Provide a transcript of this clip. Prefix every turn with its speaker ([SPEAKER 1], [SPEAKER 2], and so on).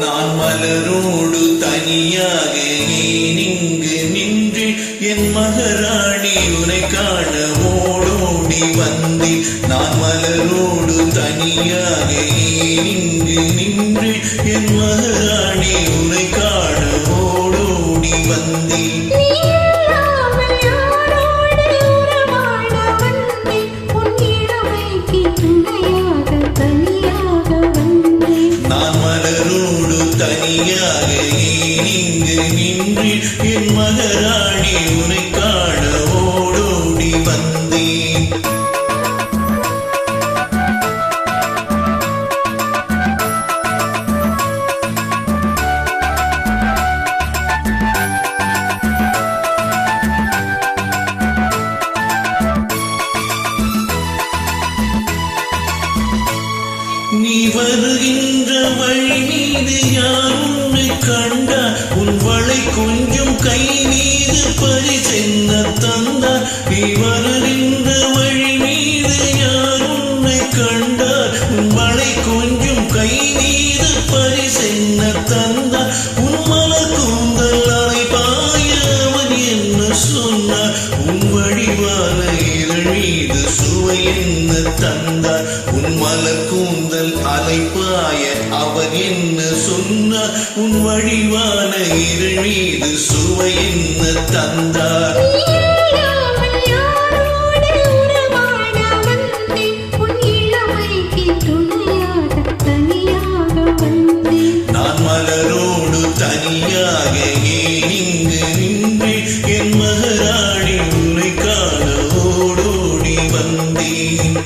[SPEAKER 1] நான் மலரோடு தனியாக ஏன் இங்கு நின்று என் மகாராணி உனை காண ஓடோடி வந்தேன். நான் மலரோடு தனியாக ஏன் இங்கு நின்று என் மகாராணி உனை காண ஓடோடி வந்தேன். நான் மலரோடு தனியாக ஏன் இங்கு நின்று என் மகாராணி உனை காண ஓடோடி வந்தேன். நீ வருகின்ற வழி மீது யார் உன்னை கண்டார்? உன் வளை கொஞ்சம் கை மீது பரிசென்ன தந்தார். நீ வருகின்ற வழி மீது யார் உன்னை கண்டார்? உன் வளை கொஞ்சம் கை மீது பரிசென்ன தந்தார். உன் மலர் கூந்தல் அலைபாய அவன் என்ன சொன்னார்? உன் வடிவான இதழ் மீது சுவை என்ன தந்தார்? உன் மலர் கூந்தல் அலைப்பாய அவர் என்ன சொன்னார்? உன் வடிவான இதழ் மீது சுவை என்ன தந்தார்? நான் மலரோடு தனியாக ஏன் இங்கு நின்று என் மகாராணி உன்னை காண ஓடோடி வந்தேன்.